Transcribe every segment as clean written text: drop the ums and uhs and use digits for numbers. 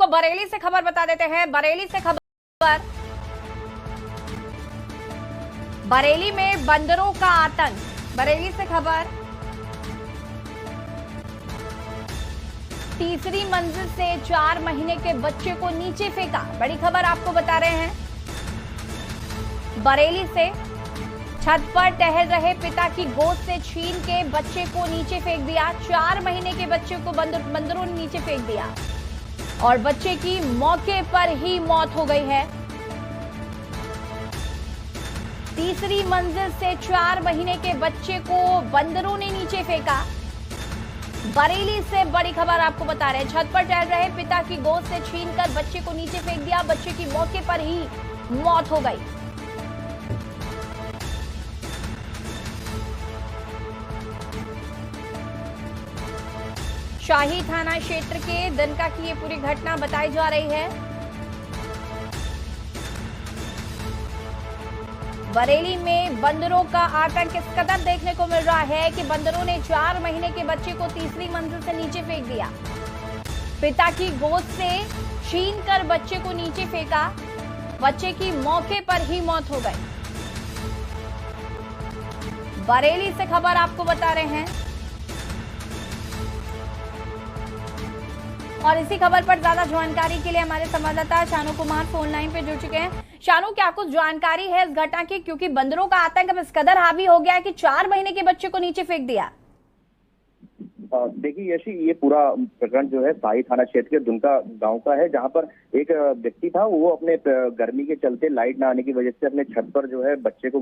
बरेली से खबर बता देते हैं। बरेली से खबर, बरेली में बंदरों का आतंक। बरेली से खबर, तीसरी मंजिल से 4 महीने के बच्चे को नीचे फेंका। बड़ी खबर आपको बता रहे हैं। बरेली से छत पर टहल रहे पिता की गोद से छीन के बच्चे को नीचे फेंक दिया। 4 महीने के बच्चे को बंदरों ने नीचे फेंक दिया और बच्चे की मौके पर ही मौत हो गई है। तीसरी मंजिल से 4 महीने के बच्चे को बंदरों ने नीचे फेंका। बरेली से बड़ी खबर आपको बता रहे हैं। छत पर टहल रहे पिता की गोद से छीनकर बच्चे को नीचे फेंक दिया। बच्चे की मौके पर ही मौत हो गई। शाही थाना क्षेत्र के दनका की ये पूरी घटना बताई जा रही है। बरेली में बंदरों का आतंक इस कदर देखने को मिल रहा है कि बंदरों ने 4 महीने के बच्चे को तीसरी मंजिल से नीचे फेंक दिया। पिता की गोद से छीनकर बच्चे को नीचे फेंका। बच्चे की मौके पर ही मौत हो गई। बरेली से खबर आपको बता रहे हैं और इसी खबर पर ज्यादा जानकारी के लिए हमारे संवाददाता शानू कुमार फोन लाइन पे जुड़ चुके हैं। शानू, क्या कुछ जानकारी है इस घटना की, क्योंकि बंदरों का आतंक अब इस कदर हावी हो गया है कि 4 महीने के बच्चे को नीचे फेंक दिया। देखिए यशी, ये पूरा प्रकरण जो है शाही थाना क्षेत्र के दुनका गांव का है, जहां पर एक व्यक्ति था। वो अपने गर्मी के चलते लाइट ना आने की वजह से अपने छत पर जो है बच्चे को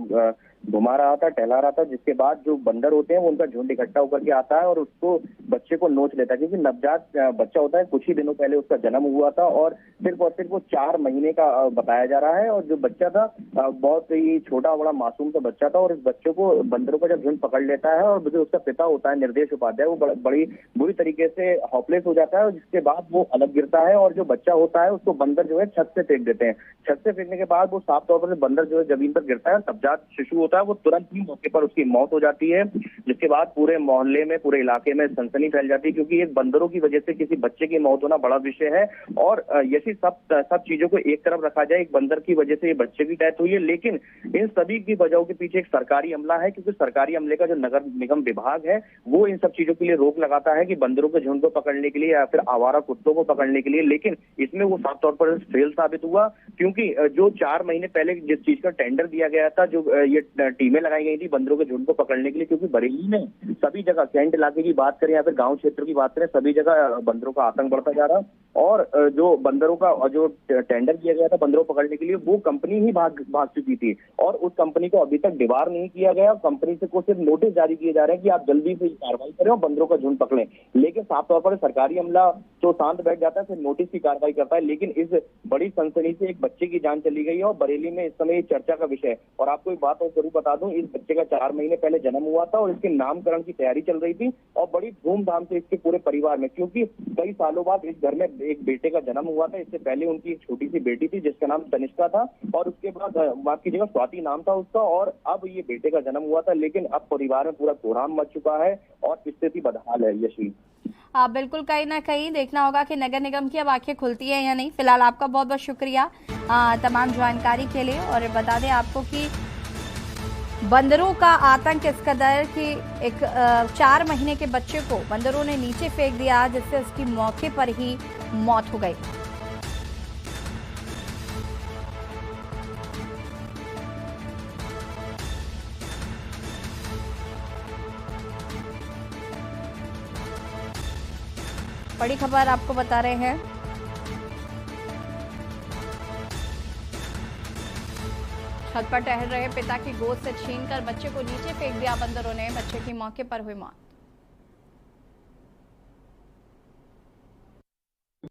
घुमा रहा था, टहला रहा था, जिसके बाद जो बंदर होते हैं वो उनका झुंड इकट्ठा होकर के आता है और उसको बच्चे को नोच लेता है। क्योंकि नवजात बच्चा होता है, कुछ ही दिनों पहले उसका जन्म हुआ था और सिर्फ वो 4 महीने का बताया जा रहा है। और जो बच्चा था बहुत ही छोटा बड़ा मासूम सा बच्चा था और इस बच्चे को बंदरों का जब झुंड पकड़ लेता है और जो उसका पिता होता है निर्देश उपाध्याय, वो बड़ी बुरी तरीके से हॉपलेस हो जाता है और जिसके बाद वो अलग गिरता है और जो बच्चा होता है उसको बंदर जो है छत से फेंक देते हैं। छत से फेंकने के बाद वो साफ तौर पर बंदर जो है जमीन पर गिरता है। नवजात शिशु होता है वो तुरंत ही मौके पर उसकी मौत हो जाती है, जिसके बाद पूरे मोहल्ले में, पूरे इलाके में सनसनी फैल जाती है। क्योंकि एक बंदरों की वजह से किसी बच्चे की मौत होना बड़ा विषय है और यही सब चीजों को एक तरफ रखा जाए, एक बंदर की वजह से ये बच्चे की डेथ हुई है, लेकिन इन सभी की वजहों के पीछे एक सरकारी अमला है। क्योंकि सरकारी अमले का जो नगर निगम विभाग है वो इन सब चीजों के लिए रोक लगाता है कि बंदरों के झुंड को पकड़ने के लिए या फिर आवारा कुत्तों को पकड़ने के लिए, लेकिन इसमें वो साफ तौर पर फेल साबित हुआ। क्योंकि जो 4 महीने पहले जिस चीज का टेंडर दिया गया था, जो ये टीमें लगाई गई थी बंदरों के झुंड को पकड़ने के लिए, क्योंकि बरेली में सभी जगह, कैंट इलाके की बात करें या फिर गांव क्षेत्र की बात करें, सभी जगह बंदरों का आतंक बढ़ता जा रहा और जो बंदरों का जो टेंडर किया गया था बंदरों को पकड़ने के लिए, वो कंपनी ही भाग चुकी थी और उस कंपनी को अभी तक डिबार नहीं किया गया। कंपनी से को सिर्फ नोटिस जारी किए जा रहे हैं कि आप जल्दी से कार्रवाई करें और बंदरों का झुंड पकड़ें, लेकिन साफ तौर पर सरकारी अमला तो शांत बैठ जाता है, फिर नोटिस की कार्रवाई करता है। लेकिन इस बड़ी सनसनी से एक बच्चे की जान चली गई है और बरेली में इस समय चर्चा का विषय है। और आपको एक बात और जरूर बता दूं, इस बच्चे का 4 महीने पहले जन्म हुआ था और इसके नामकरण की तैयारी चल रही थी और बड़ी धूमधाम से इसके पूरे परिवार में, क्योंकि कई सालों बाद इस घर में एक बेटे का जन्म हुआ था। इससे पहले उनकी एक छोटी सी बेटी थी जिसका नाम तनिष्का था और उसके बाद माफ कीजिएगा स्वाति नाम था उसका, और अब ये बेटे का जन्म हुआ था। लेकिन अब परिवार में पूरा कोहराम मच चुका है और स्थिति बदहाल है। यशी, बिल्कुल, कहीं ना कहीं देखना होगा कि नगर निगम की अब आंखें खुलती है या नहीं। फिलहाल आपका बहुत बहुत शुक्रिया तमाम जानकारी के लिए। और बता दें आपको कि बंदरों का आतंक इस कदर कि एक 4 महीने के बच्चे को बंदरों ने नीचे फेंक दिया, जिससे उसकी मौके पर ही मौत हो गई। बड़ी खबर आपको बता रहे हैं। छत पर टहल रहे पिता की गोद से छीनकर बच्चे को नीचे फेंक दिया बंदरों ने। बच्चे की मौके पर हुई मौत।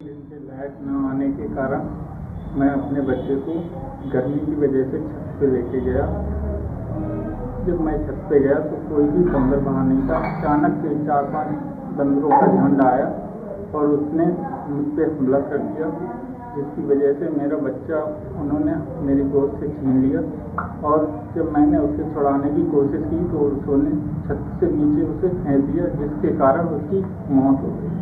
लाइट न आने के कारण मैं अपने बच्चे को गर्मी की वजह से छत पे लेके गया। जब मैं छत पे गया तो कोई भी बंदर वहाँ नहीं था। अचानक से 4-5 बंदरों का झुंड आया और उसने मुझ पर हमला कर दिया, जिसकी वजह से मेरा बच्चा उन्होंने मेरी गोद से छीन लिया। और जब मैंने उसे छुड़ाने की कोशिश की तो उन्होंने छत से नीचे उसे फेंक दिया, जिसके कारण उसकी मौत हो गई।